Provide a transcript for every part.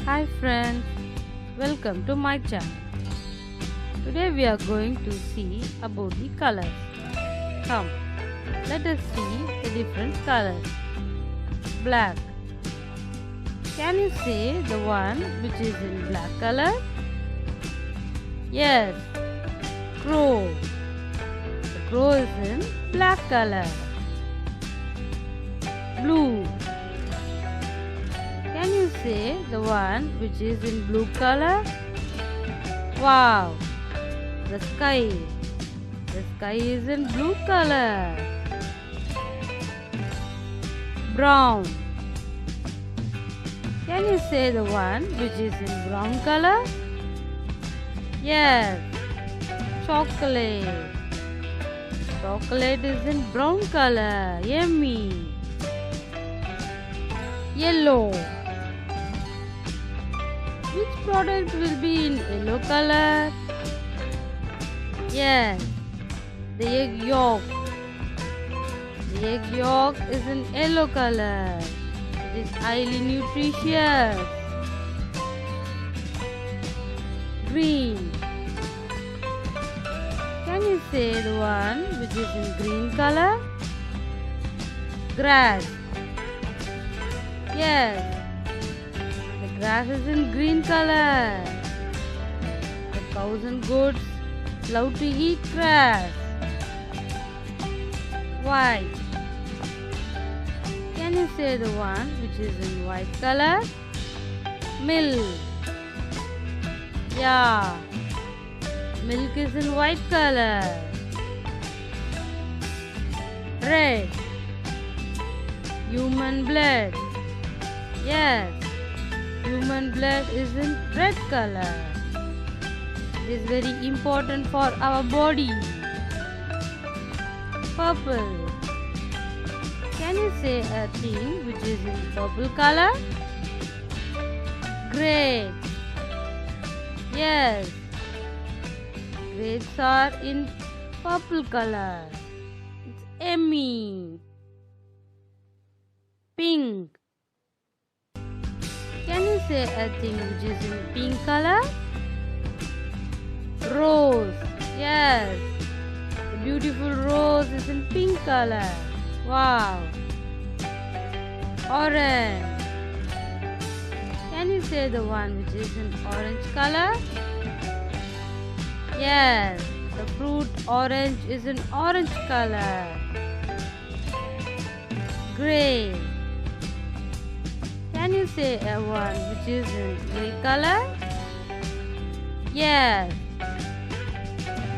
Hi friends, welcome to my channel. Today we are going to see about the colors. Come, let us see the different colors. Black. Can you say the one which is in black color? Yes, crow. The crow is in black color. Blue. Can you say the one which is in blue color? Wow! The sky. The sky is in blue color. Brown. Can you say the one which is in brown color? Yes. Chocolate. Chocolate is in brown color. Yummy. Yellow. Which product will be in yellow color? Yes, the egg yolk. The egg yolk is in yellow color. It is highly nutritious. Green. Can you say the one which is in green color? Grass. Yes. The grass is in green color. The cows and goats love to eat grass. White. Can you say the one which is in white color? Milk. Yeah. Milk is in white color. Red. Human blood. Yes. Human blood is in red color. It is very important for our body. Purple. Can you say a thing which is in purple color? Grape. Yes. Grapes are in purple color. It's yummy. Pink. Can you say a thing which is in pink color? Rose. Yes. The beautiful rose is in pink color. Wow. Orange. Can you say the one which is in orange color? Yes. The fruit orange is in orange color. Gray. Can you say a one which is in grey color? Yes.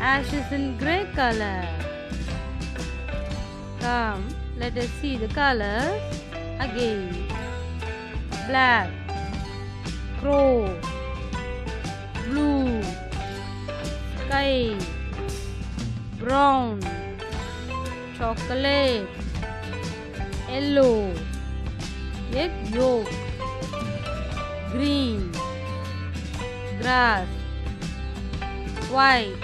Ash is in grey color. Come, let us see the colors again. Black, crow, blue, sky, brown, chocolate, yellow, egg yolk, green, grass, white,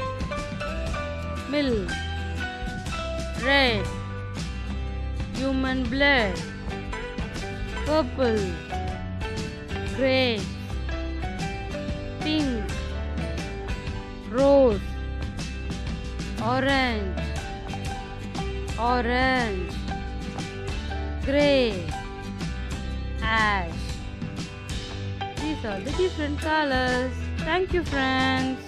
milk, red, human blood, purple, grey, pink, rose, orange, grey, ash. These are the different colors. Thank you, friends.